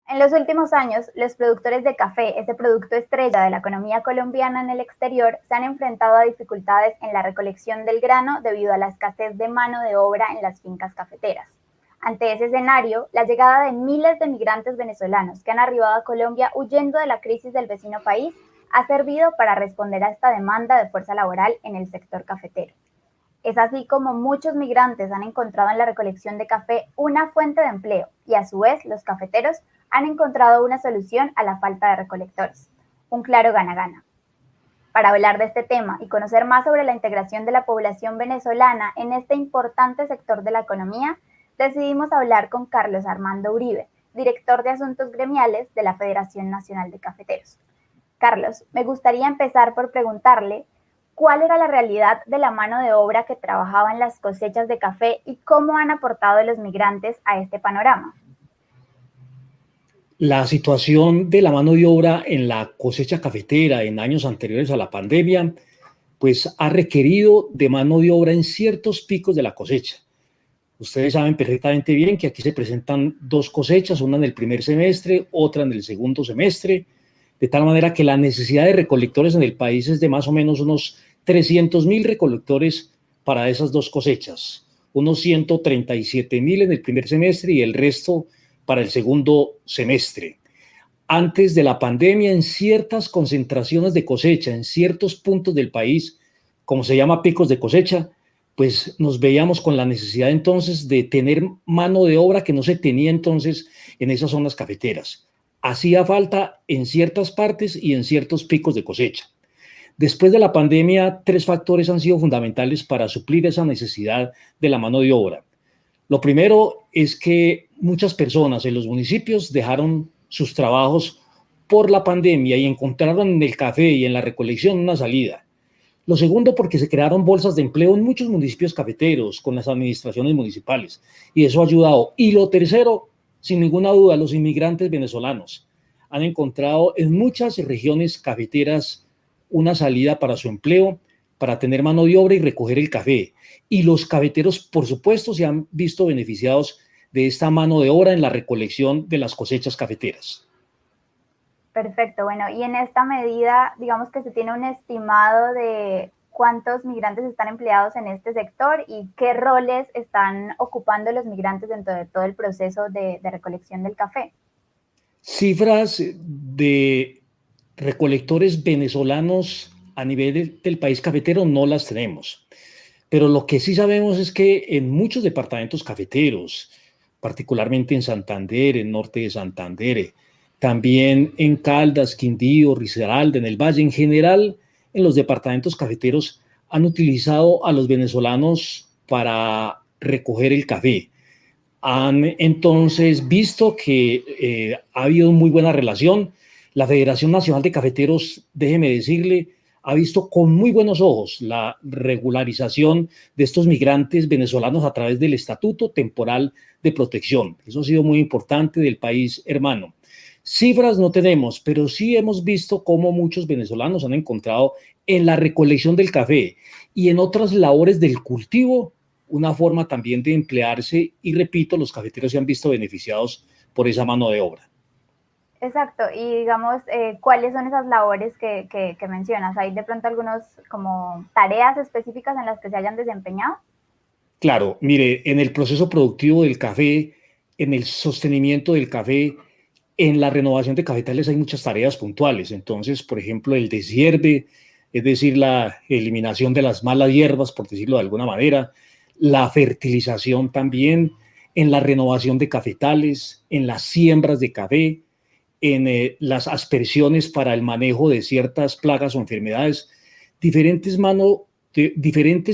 En los últimos años, los productores de café, ese producto estrella de la economía colombiana en el exterior, se han enfrentado a dificultades en la recolección del grano debido a la escasez de mano de obra en las fincas cafeteras. Ante ese escenario, la llegada de miles de migrantes venezolanos que han arribado a Colombia huyendo de la crisis del vecino país ha servido para responder a esta demanda de fuerza laboral en el sector cafetero. Es así como muchos migrantes han encontrado en la recolección de café una fuente de empleo y a su vez los cafeteros han encontrado una solución a la falta de recolectores. Un claro gana-gana. Para hablar de este tema y conocer más sobre la integración de la población venezolana en este importante sector de la economía, decidimos hablar con Carlos Armando Uribe, director de Asuntos Gremiales de la Federación Nacional de Cafeteros. Carlos, me gustaría empezar por preguntarle cuál era la realidad de la mano de obra que trabajaba en las cosechas de café y cómo han aportado los migrantes a este panorama. La situación de la mano de obra en la cosecha cafetera en años anteriores a la pandemia, pues ha requerido de mano de obra en ciertos picos de la cosecha. Ustedes saben perfectamente bien que aquí se presentan dos cosechas, una en el primer semestre, otra en el segundo semestre, de tal manera que la necesidad de recolectores en el país es de más o menos unos 300.000 recolectores para esas dos cosechas, unos 137.000 en el primer semestre y el resto para el segundo semestre. Antes de la pandemia, en ciertas concentraciones de cosecha, en ciertos puntos del país, como se llama picos de cosecha, pues nos veíamos con la necesidad entonces de tener mano de obra que no se tenía entonces en esas zonas cafeteras. Hacía falta en ciertas partes y en ciertos picos de cosecha. Después de la pandemia, tres factores han sido fundamentales para suplir esa necesidad de la mano de obra. Lo primero es que muchas personas en los municipios dejaron sus trabajos por la pandemia y encontraron en el café y en la recolección una salida. Lo segundo, porque se crearon bolsas de empleo en muchos municipios cafeteros con las administraciones municipales y eso ha ayudado. Y lo tercero, sin ninguna duda, los inmigrantes venezolanos han encontrado en muchas regiones cafeteras una salida para su empleo, para tener mano de obra y recoger el café. Y los cafeteros, por supuesto, se han visto beneficiados de esta mano de obra en la recolección de las cosechas cafeteras. Perfecto, bueno, y en esta medida, digamos que se tiene un estimado de cuántos migrantes están empleados en este sector y qué roles están ocupando los migrantes dentro de todo el proceso de recolección del café. Cifras de recolectores venezolanos a nivel del país cafetero no las tenemos, pero lo que sí sabemos es que en muchos departamentos cafeteros, particularmente en Santander, en norte de Santander, también en Caldas, Quindío, Risaralda, en el Valle en general, en los departamentos cafeteros han utilizado a los venezolanos para recoger el café. Han entonces visto que ha habido muy buena relación. La Federación Nacional de Cafeteros, déjeme decirle, ha visto con muy buenos ojos la regularización de estos migrantes venezolanos a través del Estatuto Temporal de Protección. Eso ha sido muy importante del país hermano. Cifras no tenemos, pero sí hemos visto cómo muchos venezolanos han encontrado en la recolección del café y en otras labores del cultivo una forma también de emplearse y, repito, los cafeteros se han visto beneficiados por esa mano de obra. Exacto, y digamos, ¿cuáles son esas labores que mencionas? ¿Hay de pronto algunos como tareas específicas en las que se hayan desempeñado? Claro, mire, en el proceso productivo del café, en el sostenimiento del café, en la renovación de cafetales hay muchas tareas puntuales. Entonces, por ejemplo, el deshierve, es decir, la eliminación de las malas hierbas, por decirlo de alguna manera, la fertilización también, en la renovación de cafetales, en las siembras de café, en las aspersiones para el manejo de ciertas plagas o enfermedades, diferentes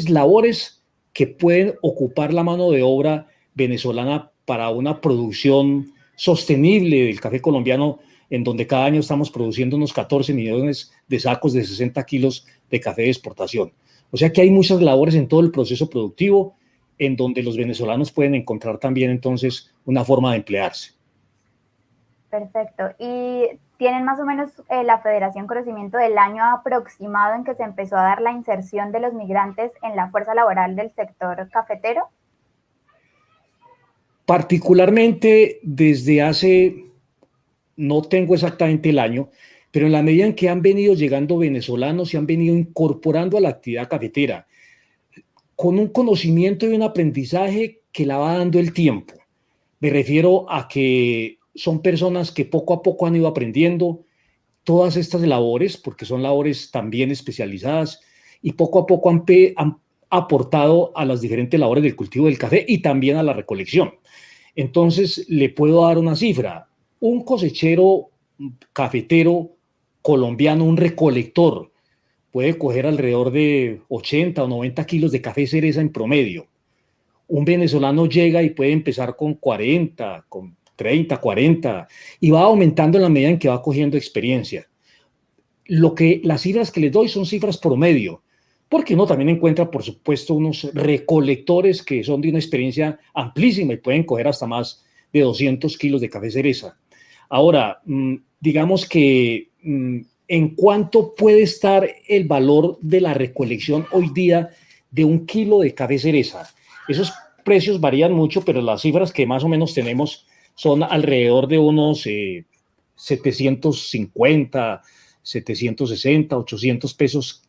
labores que pueden ocupar la mano de obra venezolana para una producción sostenible del café colombiano, en donde cada año estamos produciendo unos 14 millones de sacos de 60 kilos de café de exportación. O sea que hay muchas labores en todo el proceso productivo en donde los venezolanos pueden encontrar también entonces una forma de emplearse. Perfecto. ¿Y tienen más o menos la Federación conocimiento del año aproximado en que se empezó a dar la inserción de los migrantes en la fuerza laboral del sector cafetero? Particularmente desde hace no tengo exactamente el año, pero en la medida en que han venido llegando venezolanos, se han venido incorporando a la actividad cafetera con un conocimiento y un aprendizaje que la va dando el tiempo. Me refiero a que son personas que poco a poco han ido aprendiendo todas estas labores, porque son labores también especializadas, y poco a poco han aportado a las diferentes labores del cultivo del café y también a la recolección. Entonces, le puedo dar una cifra. Un cosechero cafetero colombiano, un recolector, puede coger alrededor de 80 o 90 kilos de café cereza en promedio. Un venezolano llega y puede empezar con 40, con 30, 40, y va aumentando en la medida en que va cogiendo experiencia. Las cifras que les doy son cifras promedio, porque uno también encuentra, por supuesto, unos recolectores que son de una experiencia amplísima y pueden coger hasta más de 200 kilos de café cereza. Ahora, digamos que ¿en cuánto puede estar el valor de la recolección hoy día de un kilo de café cereza? Esos precios varían mucho, pero las cifras que más o menos tenemos son alrededor de unos 750, 760, 800 pesos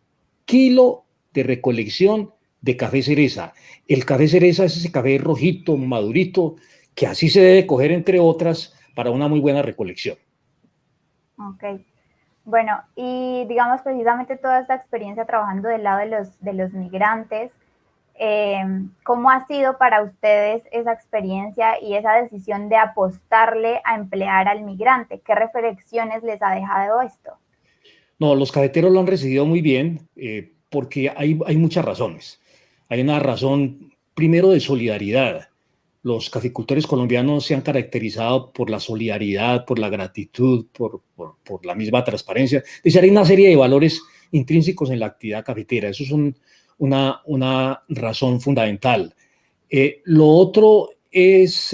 kilo de recolección de café cereza. El café cereza es ese café rojito, madurito, que así se debe coger, entre otras, para una muy buena recolección. Ok. Bueno, y digamos precisamente toda esta experiencia trabajando del lado de los migrantes, ¿cómo ha sido para ustedes esa experiencia y esa decisión de apostarle a emplear al migrante? ¿Qué reflexiones les ha dejado esto? No, los cafeteros lo han recibido muy bien porque hay muchas razones. Hay una razón, primero, de solidaridad. Los caficultores colombianos se han caracterizado por la solidaridad, por la gratitud, por la misma transparencia. Es decir, hay una serie de valores intrínsecos en la actividad cafetera. Eso es una razón fundamental. Lo otro es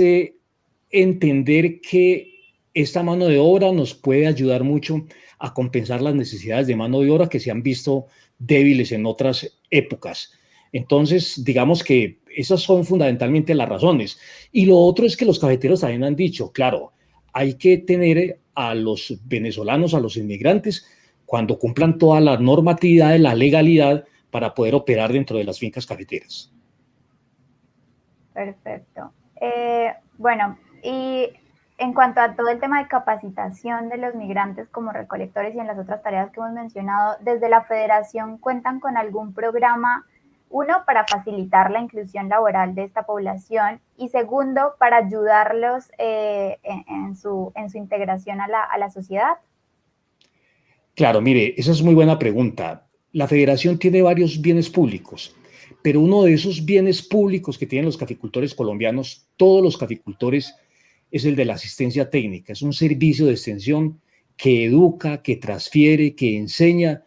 entender que esta mano de obra nos puede ayudar mucho a compensar las necesidades de mano de obra que se han visto débiles en otras épocas. Entonces, digamos que esas son fundamentalmente las razones. Y lo otro es que los cafeteros también han dicho, claro, hay que tener a los venezolanos, a los inmigrantes, cuando cumplan toda la normatividad de la legalidad para poder operar dentro de las fincas cafeteras. Perfecto. Bueno, y en cuanto a todo el tema de capacitación de los migrantes como recolectores y en las otras tareas que hemos mencionado, desde la Federación cuentan con algún programa, uno, para facilitar la inclusión laboral de esta población y segundo, para ayudarlos en su integración a la sociedad. Claro, mire, esa es muy buena pregunta. La Federación tiene varios bienes públicos, pero uno de esos bienes públicos que tienen los caficultores colombianos, todos los caficultores, es el de la asistencia técnica. Es un servicio de extensión que educa, que transfiere, que enseña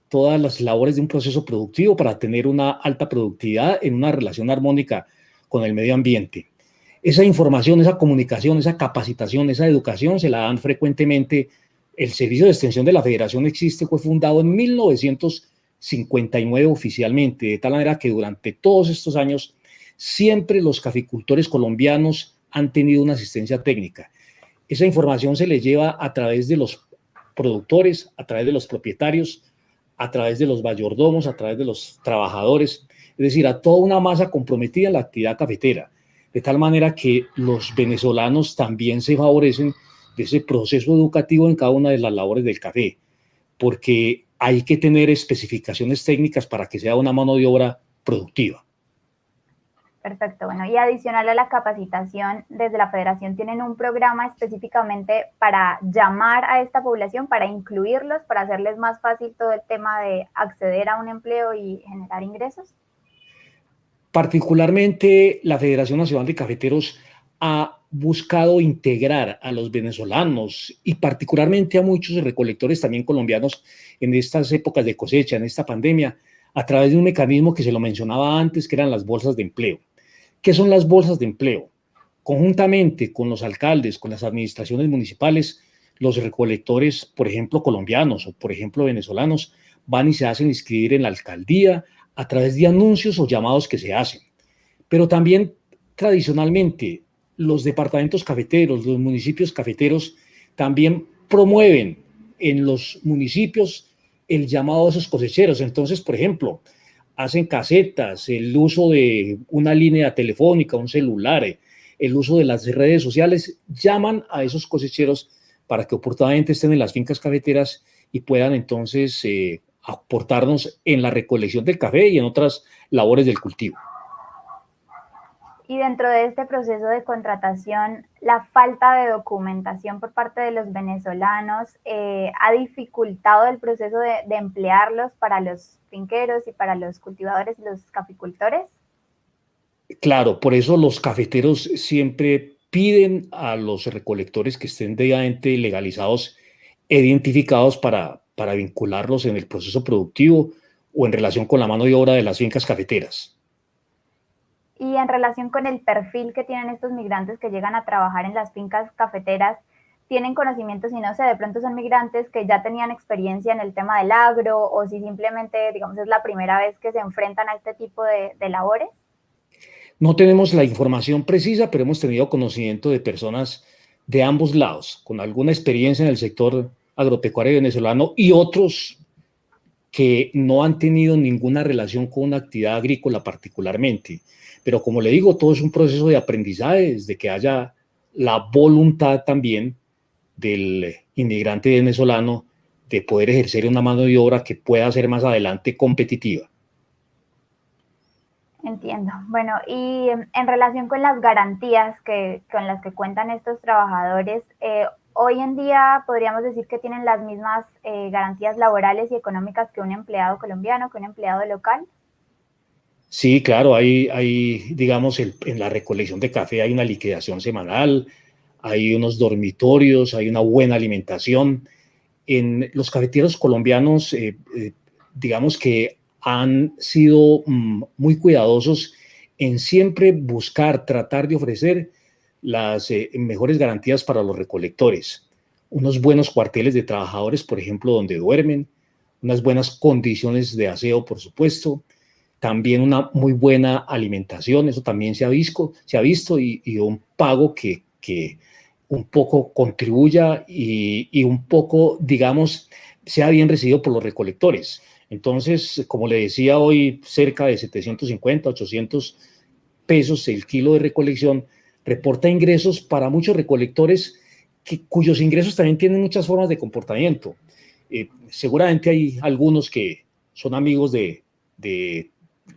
todas las labores de un proceso productivo para tener una alta productividad en una relación armónica con el medio ambiente. Esa información, esa comunicación, esa capacitación, esa educación se la dan frecuentemente. El servicio de extensión de la Federación existe, fue fundado en 1959 oficialmente, de tal manera que durante todos estos años siempre los caficultores colombianos han tenido una asistencia técnica. Esa información se les lleva a través de los productores, a través de los propietarios, a través de los mayordomos, a través de los trabajadores, es decir, a toda una masa comprometida en la actividad cafetera, de tal manera que los venezolanos también se favorecen de ese proceso educativo en cada una de las labores del café, porque hay que tener especificaciones técnicas para que sea una mano de obra productiva. Perfecto, bueno, y adicional a la capacitación, desde la Federación tienen un programa específicamente para llamar a esta población, para incluirlos, para hacerles más fácil todo el tema de acceder a un empleo y generar ingresos. Particularmente, la Federación Nacional de Cafeteros ha buscado integrar a los venezolanos y particularmente a muchos recolectores también colombianos en estas épocas de cosecha, en esta pandemia, a través de un mecanismo que se lo mencionaba antes, que eran las bolsas de empleo. ¿Qué son las bolsas de empleo? Conjuntamente con los alcaldes, con las administraciones municipales, los recolectores, por ejemplo, colombianos o, por ejemplo, venezolanos, van y se hacen inscribir en la alcaldía a través de anuncios o llamados que se hacen. Pero también, tradicionalmente, los departamentos cafeteros, los municipios cafeteros, también promueven en los municipios el llamado a esos cosecheros. Entonces, por ejemplo, hacen casetas, el uso de una línea telefónica, un celular, el uso de las redes sociales, llaman a esos cosecheros para que oportunamente estén en las fincas cafeteras y puedan entonces aportarnos en la recolección del café y en otras labores del cultivo. Y dentro de este proceso de contratación, la falta de documentación por parte de los venezolanos ha dificultado el proceso de emplearlos para los finqueros y para los cultivadores y los caficultores. Claro, por eso los cafeteros siempre piden a los recolectores que estén debidamente legalizados e identificados para vincularlos en el proceso productivo o en relación con la mano de obra de las fincas cafeteras. Y en relación con el perfil que tienen estos migrantes que llegan a trabajar en las fincas cafeteras, ¿tienen conocimientos y no sé, de pronto son migrantes que ya tenían experiencia en el tema del agro o si simplemente, digamos, es la primera vez que se enfrentan a este tipo de labores? No tenemos la información precisa, pero hemos tenido conocimiento de personas de ambos lados, con alguna experiencia en el sector agropecuario venezolano y otros que no han tenido ninguna relación con una actividad agrícola particularmente. Pero como le digo, todo es un proceso de aprendizaje, desde que haya la voluntad también del inmigrante venezolano de poder ejercer una mano de obra que pueda ser más adelante competitiva. Entiendo. Bueno, y en relación con las garantías con las que cuentan estos trabajadores, hoy en día podríamos decir que tienen las mismas garantías laborales y económicas que un empleado colombiano, que un empleado local. Sí, claro, digamos, en la recolección de café hay una liquidación semanal, hay unos dormitorios, hay una buena alimentación. En los cafeteros colombianos, digamos que han sido muy cuidadosos en siempre buscar, tratar de ofrecer las mejores garantías para los recolectores. Unos buenos cuarteles de trabajadores, por ejemplo, donde duermen, unas buenas condiciones de aseo, por supuesto, también una muy buena alimentación, eso también se ha visto y un pago que un poco contribuya y un poco, digamos, sea bien recibido por los recolectores. Entonces, como le decía hoy, cerca de 750, 800 pesos el kilo de recolección reporta ingresos para muchos recolectores cuyos ingresos también tienen muchas formas de comportamiento. Seguramente hay algunos que son amigos de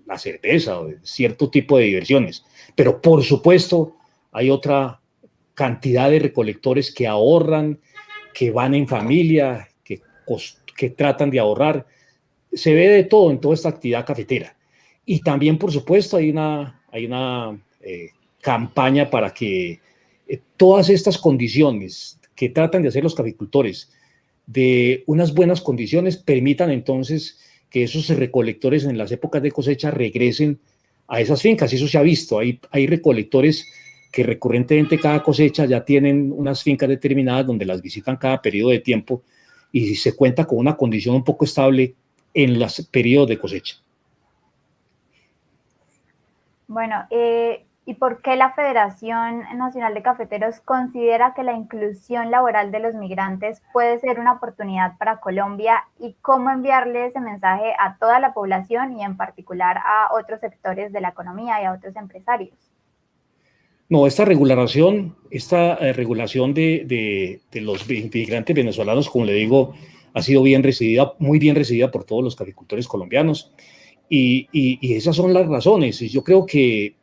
la cerveza o de cierto tipo de diversiones, pero por supuesto hay otra cantidad de recolectores que ahorran, que van en familia, que tratan de ahorrar. Se ve de todo en toda esta actividad cafetera. Y también, por supuesto, hay una campaña para que todas estas condiciones que tratan de hacer los caficultores de unas buenas condiciones permitan entonces que esos recolectores en las épocas de cosecha regresen a esas fincas. Eso se ha visto. Hay recolectores que recurrentemente cada cosecha ya tienen unas fincas determinadas donde las visitan cada periodo de tiempo y se cuenta con una condición un poco estable en los periodos de cosecha. Bueno, ¿y por qué la Federación Nacional de Cafeteros considera que la inclusión laboral de los migrantes puede ser una oportunidad para Colombia y cómo enviarle ese mensaje a toda la población y en particular a otros sectores de la economía y a otros empresarios? No, esta regulación de los inmigrantes venezolanos, como le digo, ha sido muy bien recibida por todos los caficultores colombianos. Y esas son las razones. Y yo creo que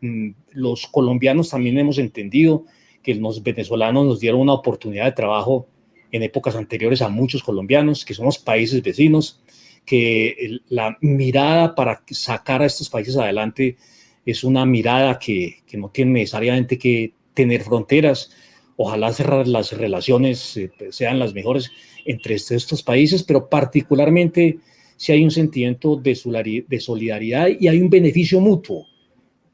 los colombianos también hemos entendido que los venezolanos nos dieron una oportunidad de trabajo en épocas anteriores a muchos colombianos, que somos países vecinos, que la mirada para sacar a estos países adelante es una mirada que no tiene necesariamente que tener fronteras. Ojalá las relaciones sean las mejores entre estos países, pero particularmente si hay un sentimiento de solidaridad y hay un beneficio mutuo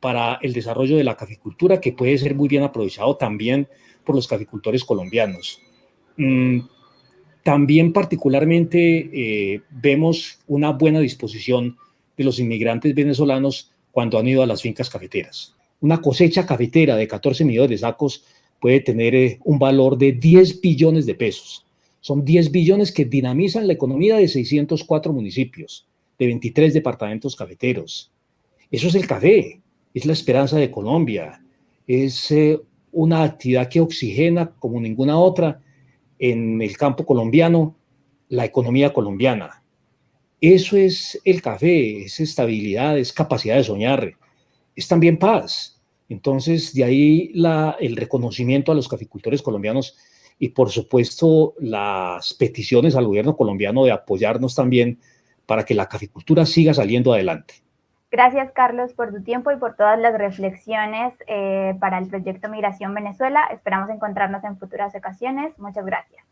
para el desarrollo de la caficultura que puede ser muy bien aprovechado también por los caficultores colombianos. También particularmente vemos una buena disposición de los inmigrantes venezolanos cuando han ido a las fincas cafeteras. Una cosecha cafetera de 14 millones de sacos puede tener un valor de 10 billones de pesos. Son 10 billones que dinamizan la economía de 604 municipios, de 23 departamentos cafeteros. Eso es el café, es la esperanza de Colombia, es una actividad que oxigena como ninguna otra en el campo colombiano la economía colombiana. Eso es el café, es estabilidad, es capacidad de soñar, es también paz. Entonces, de ahí el reconocimiento a los caficultores colombianos y, por supuesto, las peticiones al gobierno colombiano de apoyarnos también para que la caficultura siga saliendo adelante. Gracias, Carlos, por tu tiempo y por todas las reflexiones para el proyecto Migración Venezuela. Esperamos encontrarnos en futuras ocasiones. Muchas gracias.